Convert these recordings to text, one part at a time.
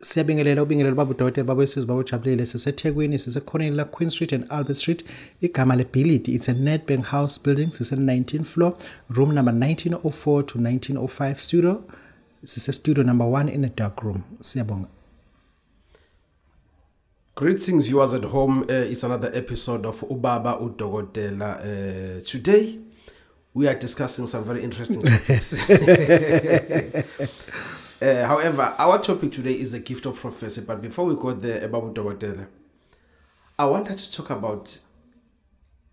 Siyabingelela ubingelelo Babu Dokotela Babu Esizwe Babu Jabulile siseThekwini sisekhoneni la Queen Street and Albert Street. Igama lebhilidi it's a Nedbank House building sise 19th floor, room number 1904 to 1905 studio. Sise studio number 1 in a dark room. Siyabonga. Greetings viewers at home. It's another episode of Babu Dokotela. Today we are discussing some very interesting topics. However, our topic today is the gift of prophecy. But before we go there, Babu Dokotela, I wanted to talk about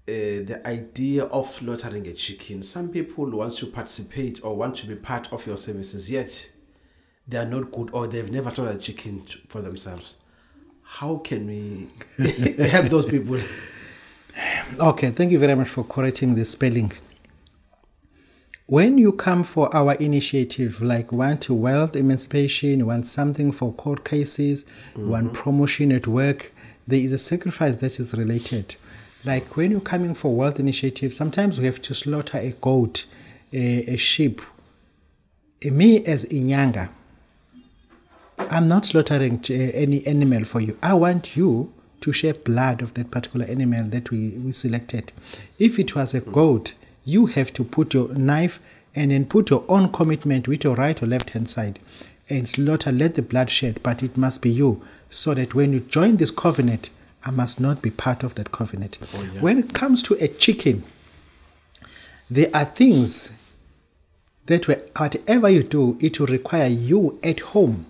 the idea of slaughtering a chicken. Some people want to participate or want to be part of your services, yet they are not good or they've never slaughtered a chicken for themselves. How can we help those people? Okay, thank you very much for correcting the spelling. When you come for our initiative, like want wealth emancipation, you want something for court cases, you want promotion at work, there is a sacrifice that is related. Like when you're coming for wealth initiative, sometimes we have to slaughter a goat, a sheep. Me as Inyanga, I'm not slaughtering any animal for you. I want you to share blood of that particular animal that we selected. If it was a goat, you have to put your knife and then put your own commitment with your right or left hand side and slaughter, let the blood shed, but it must be you, so that when you join this covenant, I must not be part of that covenant. Oh, yeah. When it comes to a chicken, there are things that whatever you do, it will require you at home.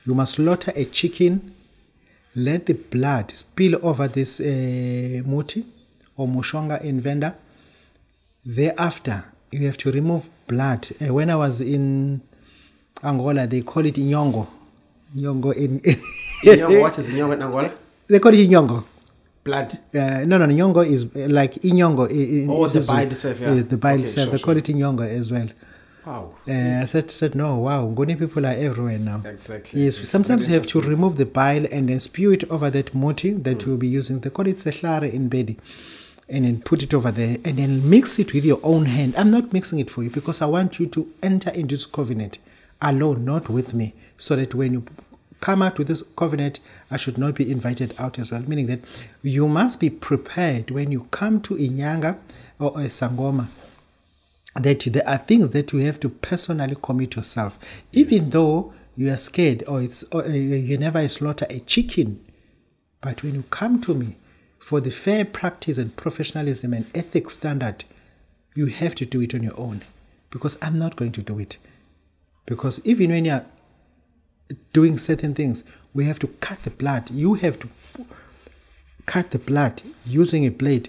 You must slaughter a chicken, let the blood spill over this muti or mushonga in vendor. Thereafter, you have to remove blood. When I was in Angola, they call it inyongo. Inyongo in Inyongo, what is inyongo in Angola? They call it inyongo. Blood? No, inyongo is like inyongo. The bile itself, yeah. The bile itself. They call it inyongo as well. Wow. I said, no, wow, Ngoni people are everywhere now. Exactly. Yes, sometimes you have to remove the bile and then spew it over that moti that you'll be using. They call it sehlare in bedi. And then put it over there and then mix it with your own hand. I'm not mixing it for you because I want you to enter into this covenant alone, not with me, so that when you come out with this covenant, I should not be invited out as well. Meaning that you must be prepared when you come to Inyanga or a Sangoma, that there are things that you have to personally commit yourself. Even though you are scared or you never slaughter a chicken, but when you come to me, for the fair practice and professionalism and ethics standard, you have to do it on your own, because I'm not going to do it. Because even when you are doing certain things, we have to cut the blood. You have to cut the blood using a blade.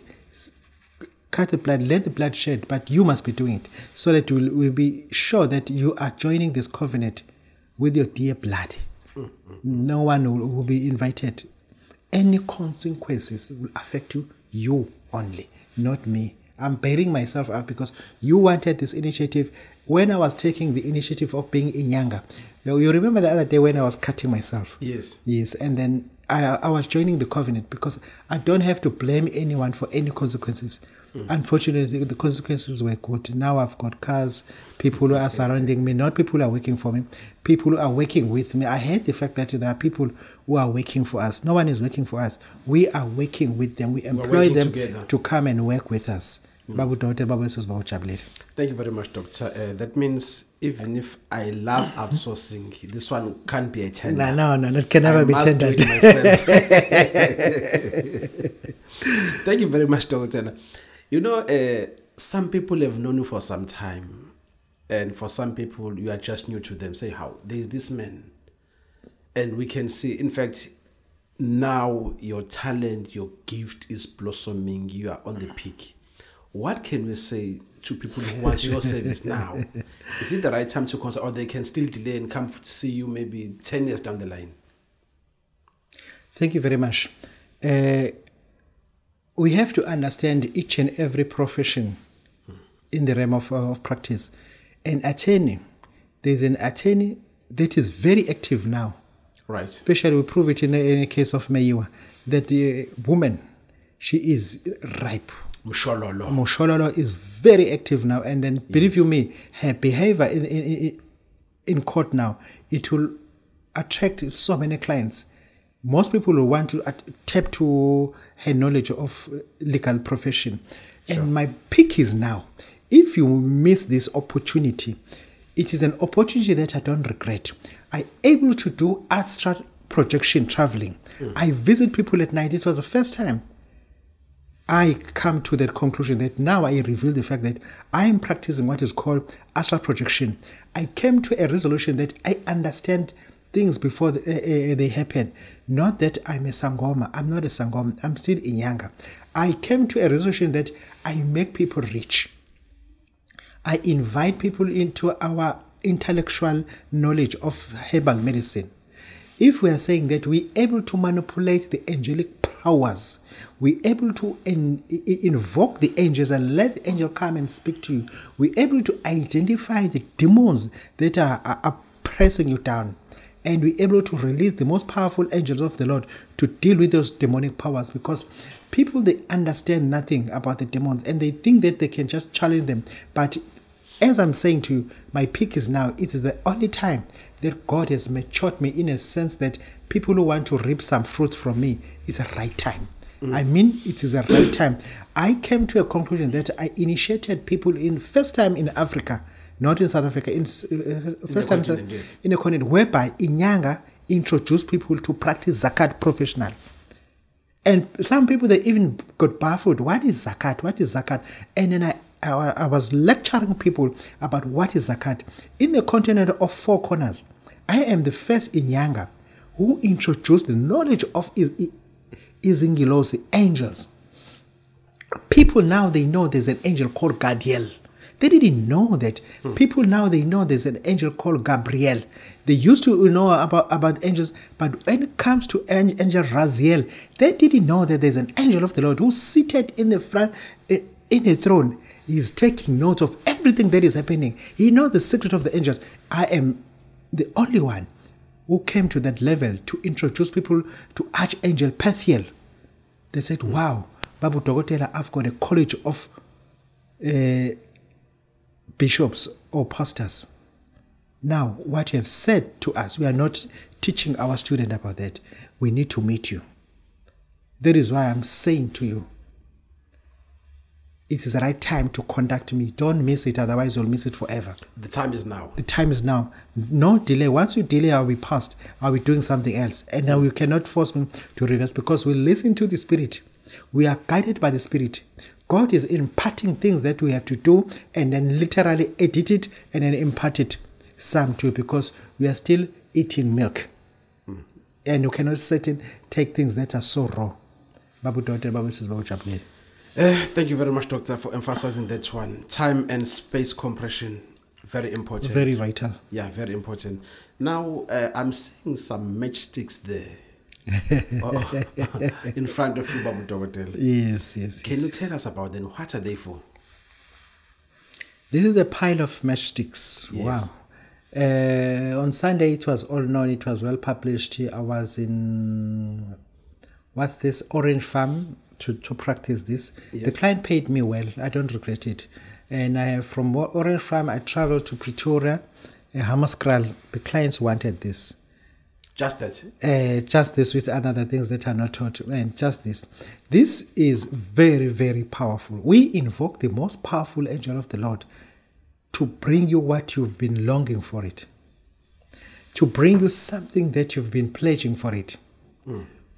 Cut the blood, let the blood shed, but you must be doing it so that we'll be sure that you are joining this covenant with your dear blood. No one will be invited. Any consequences will affect you only, not me. I'm bearing myself up because you wanted this initiative. When I was taking the initiative of being Inyanga, you remember the other day when I was cutting myself? Yes. Yes, and then I was joining the covenant because I don't have to blame anyone for any consequences. Unfortunately, the consequences were good. Now I've got cars, people who are surrounding me, not people who are working for me, people who are working with me. I hate the fact that there are people who are working for us. No one is working for us. We are working with them. We employ them together to come and work with us. Babu Dokotela, Babu Esizwe Babu Jabulile. Thank you very much, Doctor. That means even if I love outsourcing, this one can't be a tender. No, that can never be tendered. I must do it myself. Thank you very much, Doctor. You know, some people have known you for some time, and for some people, you are just new to them. Say, how? There is this man, and we can see, in fact, now your talent, your gift is blossoming. You are on the peak. What can we say to people who want your service now? Is it the right time to consider, or they can still delay and come to see you maybe 10 years down the line? Thank you very much. We have to understand each and every profession in the realm of practice. An attorney, there's an attorney that is very active now. Right. Especially we prove it in the case of Mayiwa, that the woman, she is ripe. Mushololo is very active now, and then believe you me, her behavior in court now, it will attract so many clients. Most people will want to tap to her knowledge of legal profession. Sure. And my pick is now, if you miss this opportunity, it is an opportunity that I don't regret. I'm able to do astral projection traveling. I visit people at night. It was the first time I come to that conclusion that now I reveal the fact that I am practicing what is called astral projection. I came to a resolution that I understand things before they happen. Not that I'm a Sangoma. I'm not a Sangoma. I'm still Inyanga. I came to a resolution that I make people rich. I invite people into our intellectual knowledge of herbal medicine. If we are saying that we're able to manipulate the angelic powers, we're able to invoke the angels and let the angel come and speak to you, we're able to identify the demons that are pressing you down, and we're able to release the most powerful angels of the Lord to deal with those demonic powers, because people, they understand nothing about the demons and they think that they can just challenge them. But as I'm saying to you, my pick is now. It is the only time that God has matured me, in a sense that people who want to reap some fruits from me, it's a right time. I mean, it is a right time. I came to a conclusion that I initiated people in first time in Africa, not in South Africa, in first time in a continent, whereby Inyanga introduced people to practice zakat professional. And some people, they even got baffled. What is zakat? What is zakat? And then I was lecturing people about what is zakat. In the continent of four corners, I am the first Inyanga who introduced the knowledge of Izingilosi, angels. People now, they know there's an angel called Gadiel. They didn't know that. People now, they know there's an angel called Gabriel. They used to know about angels, but when it comes to angel Raziel, they didn't know that there's an angel of the Lord who's seated in the front, in a throne. He's taking note of everything that is happening. He knows the secret of the angels. I am the only one who came to that level to introduce people to Archangel Pathiel. They said, wow, Babu Dokotela, I've got a college of bishops or pastors. Now, what you have said to us, we are not teaching our student about that. We need to meet you. That is why I'm saying to you, it is the right time to contact me. Don't miss it, otherwise you'll miss it forever. The time is now. The time is now. No delay. Once you delay, I'll be past. I'll be doing something else. And now you cannot force me to reverse, because we listen to the Spirit. We are guided by the Spirit. God is imparting things that we have to do, and then literally edit it and then impart it some to you, because we are still eating milk. And you cannot take things that are so raw. Babu Dokotela, Babu says, Babu Chapney. Thank you very much, Doctor, for emphasizing that one. Time and space compression, very important. Very vital. Yeah, very important. Now, I'm seeing some matchsticks there. In front of you, Babu Dokotela. Yes. Can you tell us about them? What are they for? This is a pile of matchsticks. Yes. Wow. On Sunday, it was all known. It was well published. I was in, Orange Farm to practice this. Yes. The client paid me well. I don't regret it. And from Orange Farm, I traveled to Pretoria, Hammarskraal. The clients wanted this. Just that? Just this, with other things that are not taught. And just this. This is very, very powerful. We invoke the most powerful angel of the Lord to bring you what you've been longing for it. To bring you something that you've been pledging for it.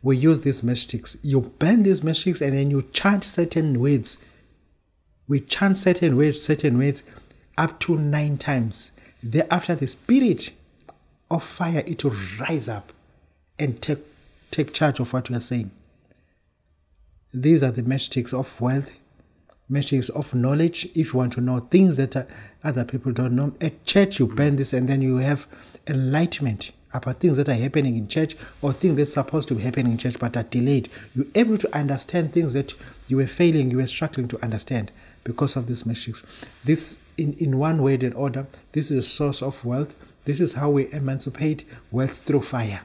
We use these matchsticks. You burn these matchsticks and then you chant certain words. We chant certain words up to 9 times. Thereafter, the spirit of fire, it will rise up and take charge of what we are saying. These are the matchsticks of wealth, matchsticks of knowledge. If you want to know things that other people don't know, at church you burn this and then you have enlightenment about things that are happening in church, or things that's supposed to be happening in church but are delayed. You're able to understand things that you were struggling to understand because of these matchsticks. This, in one way and order, this is a source of wealth. This is how we emancipate wealth through fire.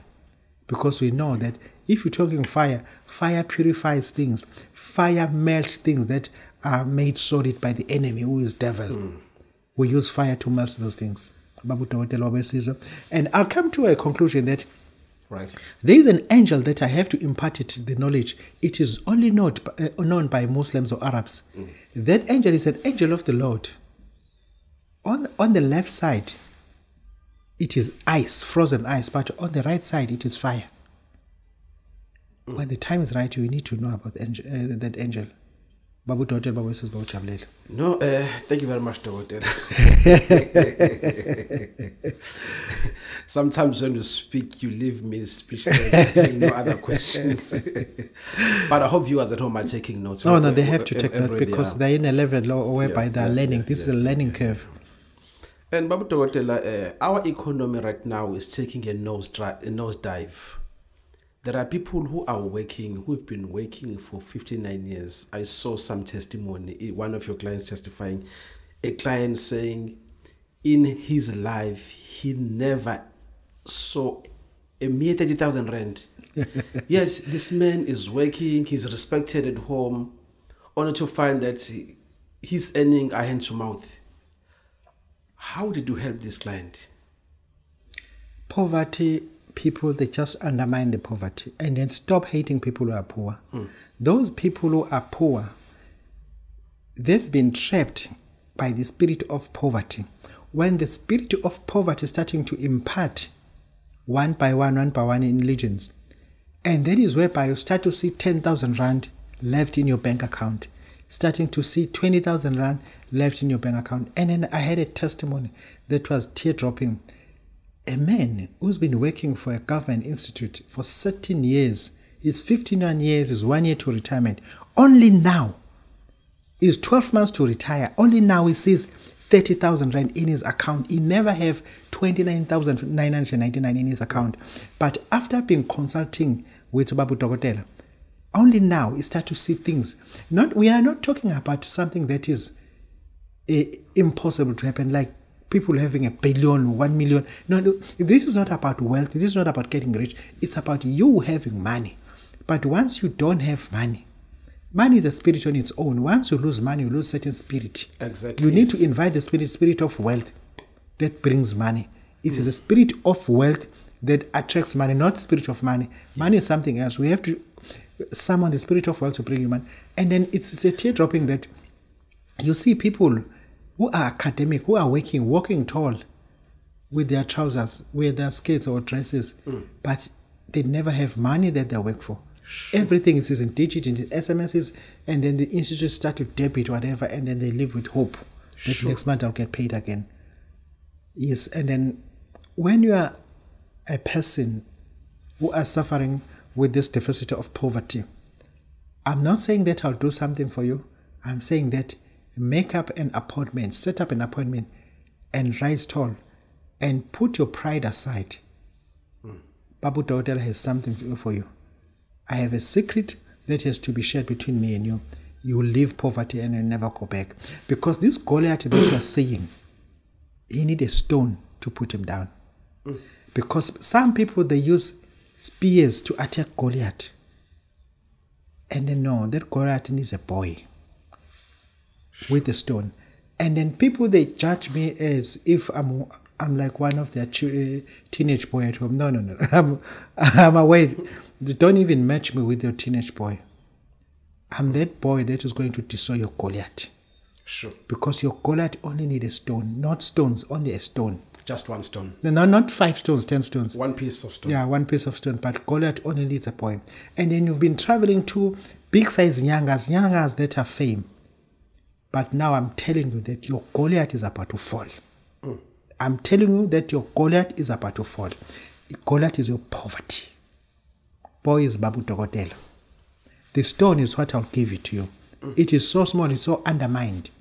Because we know that if you're talking fire, fire purifies things. Fire melts things that are made solid by the enemy, who is devil. We use fire to melt those things. Babu Dokotela. And I'll come to a conclusion that Right. there is an angel that I have to impart it the knowledge. It is only known by Muslims or Arabs. That angel is an angel of the Lord. On the left side, it is ice, frozen ice, but on the right side, it is fire. When the time is right, you need to know about that angel. Babu Dokotela, Babu says, Babu Chablele. No, thank you very much, Dokotela. Sometimes when you speak, you leave me speechless, having no other questions. But I hope viewers at home are taking notes. No, they have to take notes because they're in a level whereby they're learning. This is a learning curve. And Babu Dokotela, our economy right now is taking a nosedive. There are people who are working, who've been working for 59 years. I saw some testimony, one of your clients testifying, a client saying in his life, he never saw a mere 30,000 rand. Yes, this man is working, he's respected at home, only to find that he's earning a hand to mouth. How did you help this client? Poverty, people, they just undermine the poverty and then stop hating people who are poor. Those people who are poor, they've been trapped by the spirit of poverty. When the spirit of poverty is starting to impart one by one in legions, and that is whereby you start to see 10,000 rand left in your bank account, starting to see 20,000 rand left in your bank account. And then I had a testimony that was tear-dropping. A man who's been working for a government institute for 13 years, is 59 years, is 1 year to retirement. Only now is 12 months to retire. Only now he sees 30,000 rand in his account. He never have 29,999 in his account. But after being consulting with Babu Dokotela, only now he start to see things. We are not talking about something that is impossible to happen, like people having 1 billion, 1 million. No, this is not about wealth. This is not about getting rich. It's about you having money. But once you don't have money, money is a spirit on its own. Once you lose money, you lose certain spirit. Exactly. You need to invite the spirit of wealth that brings money. It is a spirit of wealth that attracts money, not the spirit of money. Money is something else. We have to summon the spirit of wealth to bring you money. And then it's a tear-dropping that you see people who are academic, who are walking tall with their trousers, with their skirts or dresses, but they never have money that they work for. Everything is in digit, in SMSs, and then the institute start to debit whatever, and then they live with hope that next month I'll get paid again. Yes, and then when you are a person who are suffering with this deficit of poverty, I'm not saying that I'll do something for you. I'm saying that make up an appointment, set up an appointment, and rise tall, and put your pride aside. Babu Dokotela has something to do for you. I have a secret that has to be shared between me and you. You will leave poverty and you'll never go back. Because this Goliath that you are saying, you need a stone to put him down. Because some people, they use spears to attack Goliath. And then no, that Goliath needs a boy with a stone. And then people, they judge me as if I'm like one of their teenage boy at home. No. I'm away. Don't even match me with your teenage boy. I'm that boy that is going to destroy your Goliath. Sure. Because your Goliath only need a stone, not stones, only a stone. Just one stone. No, not 5 stones, 10 stones. One piece of stone. Yeah, one piece of stone. But Goliath only needs a boy. And then you've been traveling to big size nyangas that are fame. But now I'm telling you that your Goliath is about to fall. I'm telling you that your Goliath is about to fall. Goliath is your poverty. Boy is Babu Dokotela. The stone is what I'll give it to you. It is so small, it's so undermined.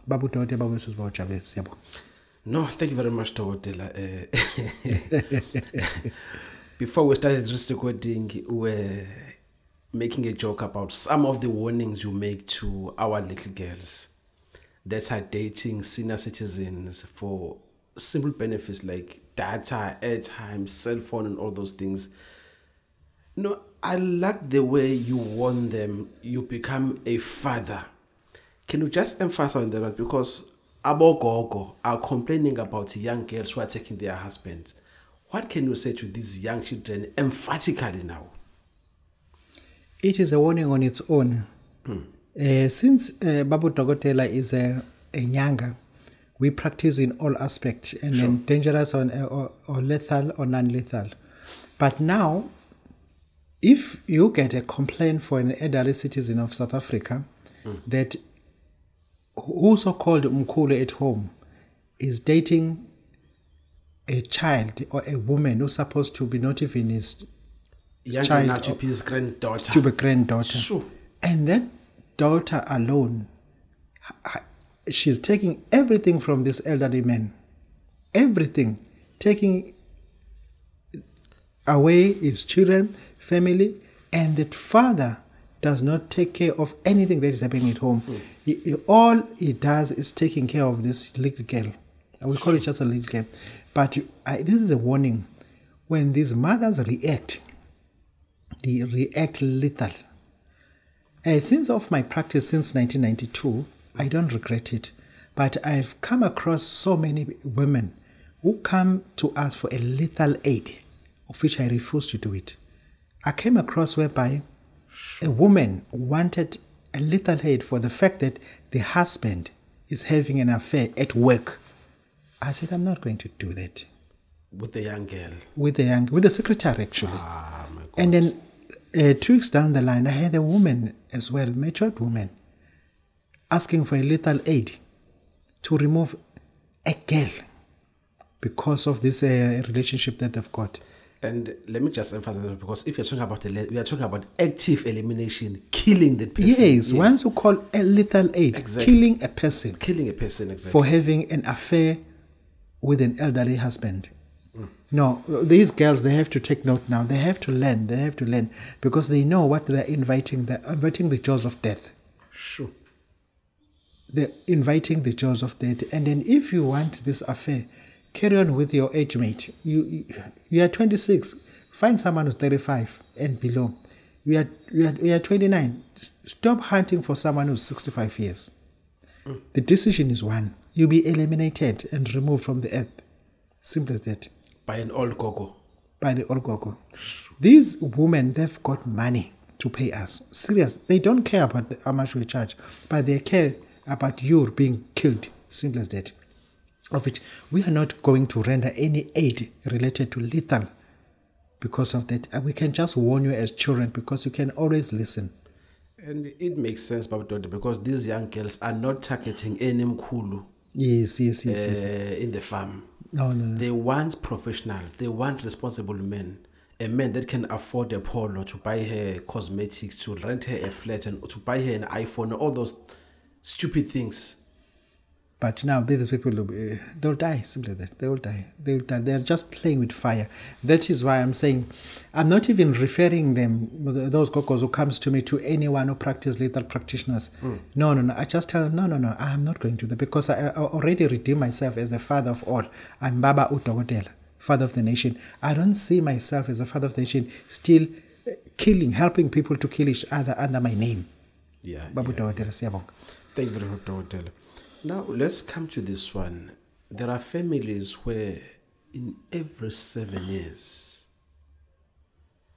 Babu Dokotela, Babu says, Babu Chablele. No, thank you very much, Dokotela. Before we started this recording, we were making a joke about some of the warnings you make to our little girls that are dating senior citizens for simple benefits like data, airtime, cell phone, and all those things. No, I like the way you warn them, you become a father. Can you just emphasize on that? Because abogogo are complaining about young girls who are taking their husbands. What can you say to these young children emphatically now? It is a warning on its own. Since Babu Dokotela is a younger, we practice in all aspects, and then dangerous or lethal or non-lethal. But now, if you get a complaint for an elderly citizen of South Africa that who so-called Mkhulu at home is dating a child or a woman who's supposed to be not even his child, now to be his granddaughter. To be granddaughter. Sure. And that daughter alone, she's taking everything from this elderly man. Everything. Taking away his children, family, and that father does not take care of anything that is happening at home. All he does is taking care of this little girl. We call it just a little girl. But this is a warning. When these mothers react, they react lethal. Since of my practice since 1992, I don't regret it. But I've come across so many women who come to us for a lethal aid, of which I refuse to do it. I came across whereby a woman wanted a lethal aid for the fact that the husband is having an affair at work. I said, I'm not going to do that. With the young girl? With the secretary, actually. Ah, my God. And then 2 weeks down the line, I had a woman as well, matured woman, asking for a lethal aid to remove a girl because of this relationship that they've got. And let me just emphasize that, because if you're talking about we are talking about active elimination, killing the person. Yes, once you call a lethal aid, exactly. Killing a person. Killing a person, exactly. For having an affair with an elderly husband. No, these girls, they have to take note now. They have to learn. Because they know what they're inviting. They're inviting the jaws of death. Sure. They're inviting the jaws of death. And then if you want this affair, carry on with your age mate. You are 26. Find someone who's 35 and below. We are 29. Stop hunting for someone who's 65 years. The decision is one. You'll be eliminated and removed from the earth. Simple as that. By an old gogo. By the old gogo. These women, they've got money to pay us. Serious. They don't care about how much we charge, but they care about you being killed. Simple as that. Of which we are not going to render any aid related to lethal because of that. We can just warn you as children because you can always listen. And it makes sense, Babu Dokotela, because these young girls are not targeting any mkhulu. Yes. In the farm. No. They want professional. They want responsible men. A man that can afford a polo, to buy her cosmetics, to rent her a flat, and to buy her an iPhone, all those stupid things. But now these people, they'll die, simply that. They will die. They're just playing with fire. That is why I'm saying, I'm not even referring them, those gogos who comes to me, to anyone who practice lethal practitioners. No. I just tell them, no, I'm not going to that, because I already redeemed myself as the father of all. I'm Babu Dokotela, father of the nation. I don't see myself as a father of the nation still helping people to kill each other under my name. Yeah. Babu Dokotela, siyabonga. Thank you very much, Dokotela. Now, let's come to this one. There are families where in every 7 years,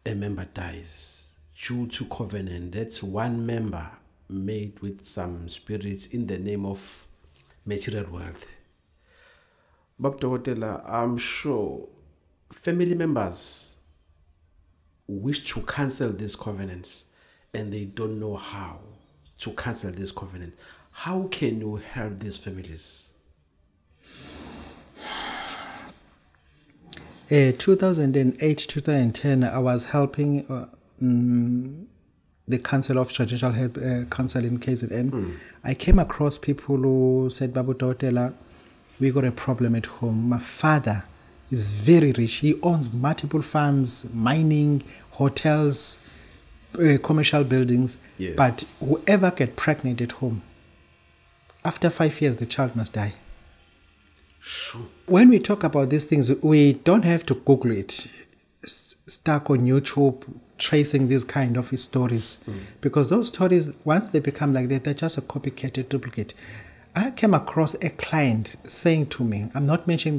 a member dies due to covenant. That's one member made with some spirits in the name of material wealth. Babu Dokotela, I'm sure family members wish to cancel these covenants and they don't know how to cancel this covenant. How can you help these families? 2008, 2010, I was helping the Council of Traditional Health Council in KZN. I came across people who said, Babu Dokotela, we got a problem at home. My father is very rich. He owns multiple farms, mining, hotels, commercial buildings. Yes. But whoever get pregnant at home, after 5 years, the child must die. Sure. When we talk about these things, we don't have to Google it, stuck on YouTube, tracing these kind of stories. Because those stories, once they become like that, they're just a copycat, a duplicate. I came across a client saying to me, I'm not mentioning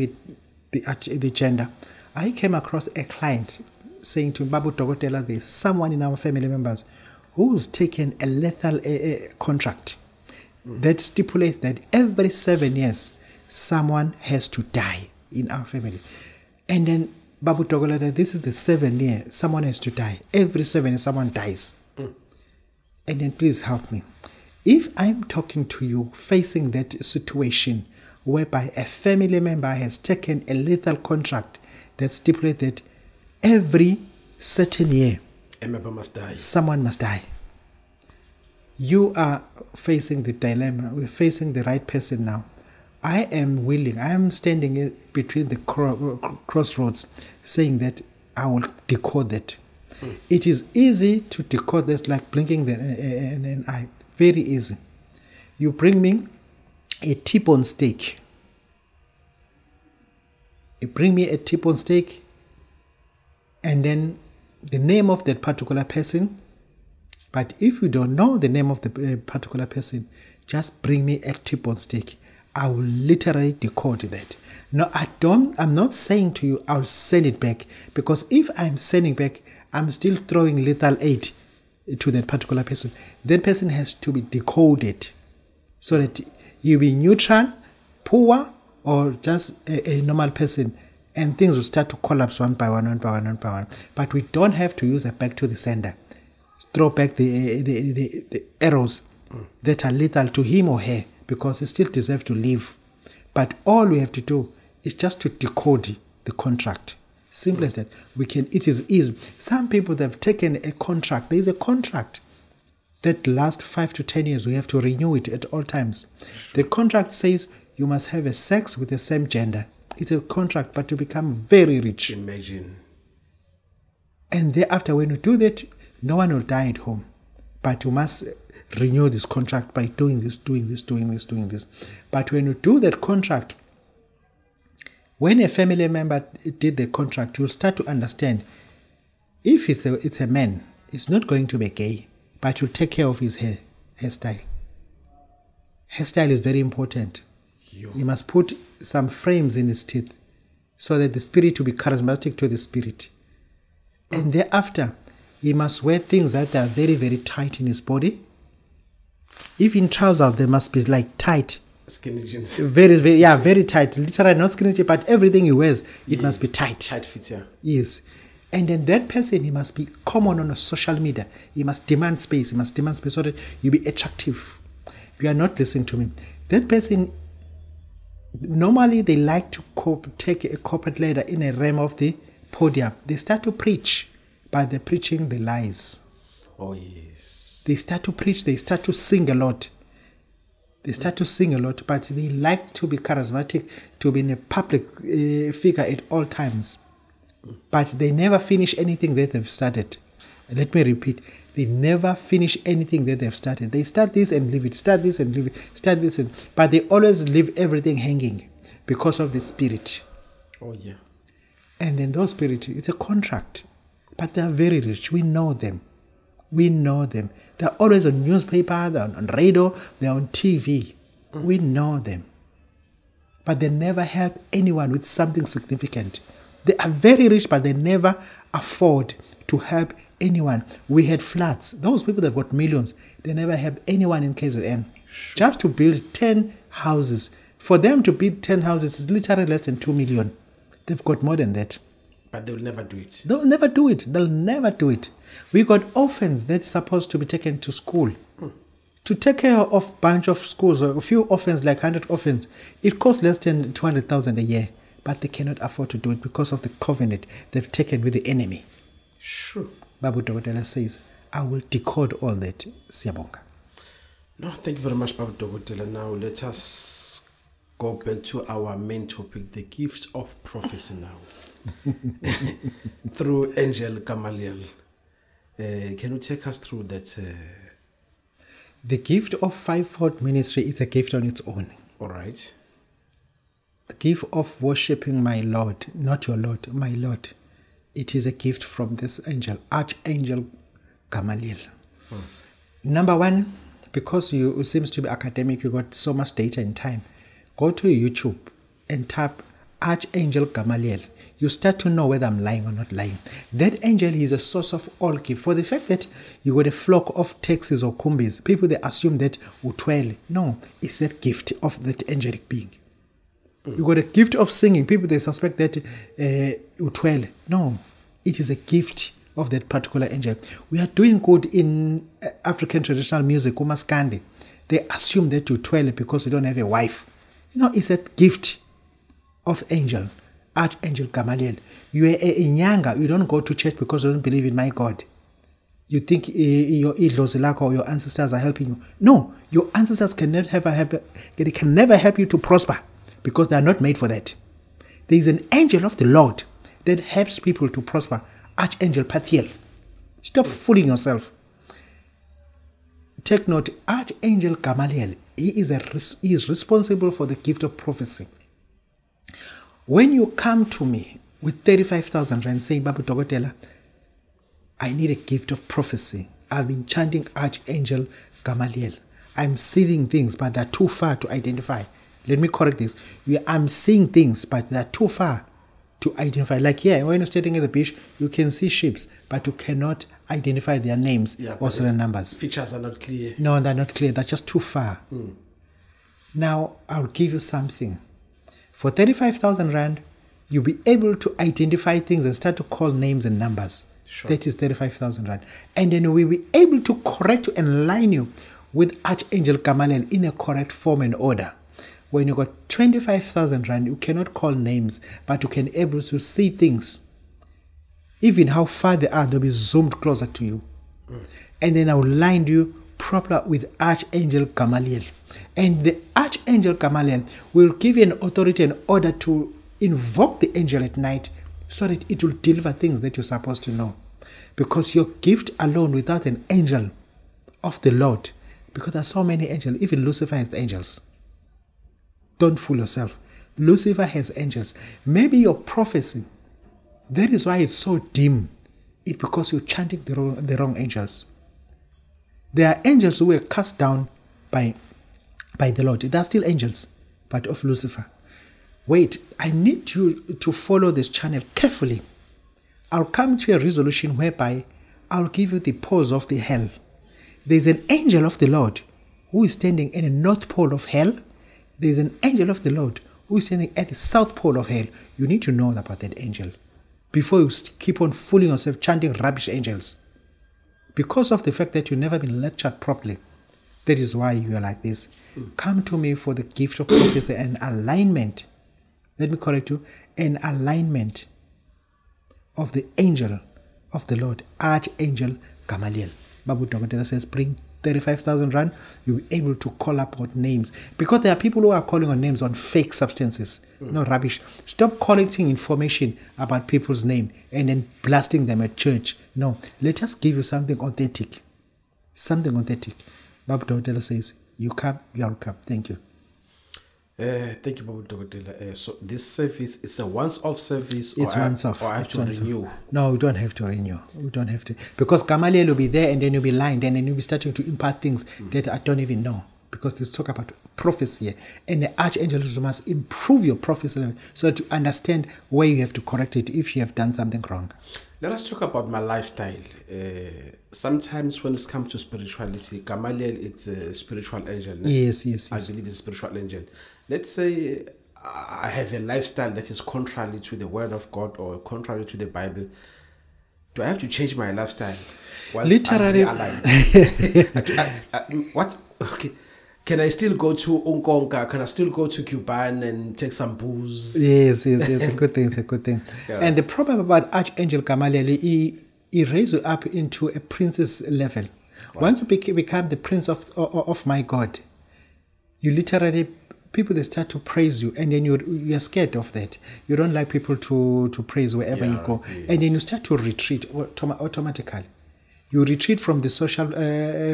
the gender. I came across a client saying to Babu Dokotela, there's someone in our family members who's taken a lethal contract that stipulates that every 7 years someone has to die in our family. And then Babu Dokotela, this is the 7th year someone has to die. Every 7 years someone dies. And then please help me. If I'm talking to you facing that situation whereby a family member has taken a lethal contract that stipulated every certain year a member must die, someone must die, you are facing the dilemma. We're facing the right person now. I am willing, I am standing between the crossroads saying that I will decode that. It is easy to decode this, like blinking an eye. Very easy. You bring me a T-bone steak. You bring me a T-bone steak, and then the name of that particular person. But if you don't know the name of the particular person, just bring me a T-bone steak. I will literally decode that. No, I'm not saying to you I'll send it back, because if I'm sending back, I'm still throwing lethal aid to that particular person. That person has to be decoded so that you be neutral, poor, or just a normal person, and things will start to collapse one by one. But we don't have to use it back to the sender. Throw back the arrows that are lethal to him or her, because he still deserves to live. But all we have to do is just to decode the contract. Simple as that. It is easy. Some people that have taken a contract, there is a contract that lasts 5 to 10 years. We have to renew it at all times. The contract says you must have a sex with the same gender. It's a contract, but to become very rich. Imagine. And thereafter, when you do that, no one will die at home. But you must renew this contract by doing this. But when you do that contract, when a family member did the contract, you'll start to understand if it's a man, it's not going to be gay, but you'll take care of his hairstyle. Hairstyle is very important. You must put some frames in his teeth so that the spirit will be charismatic to the spirit. And thereafter, he must wear things that are very, very tight in his body. If in trousers, they must be like tight. Skinny jeans. Very tight. Literally not skinny jeans, but everything he wears, it must be tight. Tight fit, yeah. Yes. And then that person, he must be common on a social media. He must demand space. so that you be attractive. You are not listening to me. That person, normally they like to take a corporate leader in a realm of the podium. They start to preach, but they're preaching the lies. Oh, yes. They start to preach, they start to sing a lot. But they like to be charismatic, to be in a public figure at all times. But they never finish anything that they've started. Let me repeat. They never finish anything that they've started. They start this and leave it, but they always leave everything hanging because of the spirit. Oh, yeah. And then those spirits, it's a contract. But they are very rich. We know them. They're always on newspaper, they're on radio, they're on TV. We know them. But they never help anyone with something significant. They are very rich, but they never afford to help anyone. We had floods. Those people that have got millions, they never help anyone in KZN. Sure. Just to build 10 houses. For them to build 10 houses is literally less than 2 million. They've got more than that. But they'll never do it. They'll never do it. We got orphans that's supposed to be taken to school. To take care of a bunch of schools, or a few orphans, like 100 orphans, it costs less than 200,000 a year. But they cannot afford to do it because of the covenant they've taken with the enemy. Sure. Babu Dokotela says, I will decode all that. Siyabonga. No, thank you very much, Babu Dokotela. Now let us go back to our main topic, the gift of prophecy now. Through Angel Gamaliel. Can you take us through that? The gift of fivefold ministry is a gift on its own. All right. The gift of worshipping my Lord, not your Lord, my Lord. It is a gift from this angel, Archangel Gamaliel. Number one, because you it seems to be academic, you got so much data and time. Go to YouTube and type Archangel Gamaliel. You start to know whether I'm lying or not lying. That angel is a source of all gift. For the fact that you got a flock of taxis or kumbis, people they assume that utwele. No, it's that gift of that angelic being. You got a gift of singing. People they suspect that utwele. No, it is a gift of that particular angel. We are doing good in African traditional music, umaskandi. They assume that utwele because you don't have a wife. You know, it's a gift of angel. Archangel Gamaliel. You are a nyanga. You don't go to church because you don't believe in my God. You think your idlozilako or your ancestors are helping you. No, your ancestors can never help you to prosper because they are not made for that. There is an angel of the Lord that helps people to prosper. Archangel Pathiel. Stop fooling yourself. Take note, Archangel Gamaliel, he is responsible for the gift of prophecy. When you come to me with 35,000 rand saying, Babu Dokotela, I need a gift of prophecy. I've been chanting Archangel Gamaliel. I'm seeing things, but they're too far to identify. Let me correct this. I'm seeing things, but they're too far to identify. Like here, when you're standing at the beach, you can see ships, but you cannot identify their names or certain numbers. Features are not clear. No, they're not clear. They're just too far. Now, I'll give you something. For 35,000 rand, you'll be able to identify things and start to call names and numbers. Sure. That is 35,000 rand. And then we'll be able to correct you and line you with Archangel Gamaliel in a correct form and order. When you got 25,000 rand, you cannot call names, but you can be able to see things. Even how far they are, they'll be zoomed closer to you. And then I will line you proper with Archangel Gamaliel. And the Archangel Gamaliel will give you an authority and order to invoke the angel at night so that it will deliver things that you're supposed to know. Because your gift alone without an angel of the Lord, because there are so many angels, even Lucifer has angels. Don't fool yourself. Lucifer has angels. Maybe your prophecy, that is why it's so dim. It's because you're chanting the wrong angels. There are angels who were cast down by the Lord. They are still angels, but of Lucifer. Wait, I need you to follow this channel carefully. I'll come to a resolution whereby I'll give you the pose of the hell. There's an angel of the Lord who is standing in the north pole of hell. There's an angel of the Lord who is standing at the south pole of hell. You need to know about that angel before you keep on fooling yourself chanting rubbish angels. Because of the fact that you've never been lectured properly, that is why you are like this. Come to me for the gift of prophecy and alignment. Let me correct you. An alignment of the angel of the Lord, Archangel Gamaliel. Babu Dokotela says, bring 35,000 rand, you'll be able to call up on names. Because there are people who are calling on names on fake substances. No rubbish. Stop collecting information about people's name and then blasting them at church. No, let us give you something authentic. Something authentic. Babu Dokotela says, you come, you are welcome. Thank you. Thank you, Babu Dokotela. So this service is a once-off service? It's once-off. Or I have to renew? No, we don't have to renew. We don't have to. Because Gamaliel will be there and then you'll be lying. Then you'll be starting to impart things that I don't even know. Because let's talk about prophecy. And the archangel must improve your prophecy level so that you understand where you have to correct it if you have done something wrong. Let us talk about my lifestyle. Sometimes when it comes to spirituality, Gamaliel, it's a spiritual angel. Yes. I believe it's a spiritual angel. Let's say I have a lifestyle that is contrary to the word of God or contrary to the Bible. Do I have to change my lifestyle? Literally. What? Okay. Can I still go to Unkonka? Can I still go to Cuban and take some booze? Yes. It's a good thing. It's a good thing. Yeah. And the problem about Archangel Gamaliel, he raises you up into a princess level. Wow. Once you become the prince of my God, you literally, people they start to praise you, and then you're scared of that. You don't like people to praise wherever you go, and then you start to retreat automatically. You retreat from the social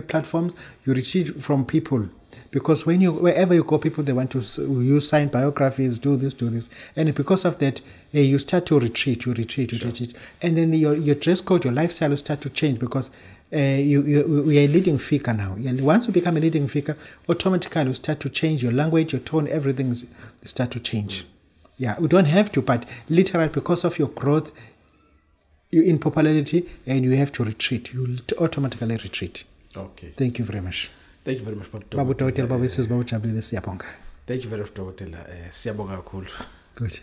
platforms. You retreat from people. Because wherever you go, people, they want to use sign biographies, do this. And because of that, you start to retreat, you retreat. And then your dress code, your lifestyle will start to change because we are a leading figure now. And once you become a leading figure, automatically you start to change your language, your tone, everything start to change. Yeah, we don't have to, but literally because of your growth, you're in popularity and you have to retreat. You automatically retreat. Okay. Thank you very much. Thank you very much, Babu Dokotela, Babu Babu Jabulile, Siyabonga. Thank you very much, Dokotela. Siyabonga kakhulu. Good.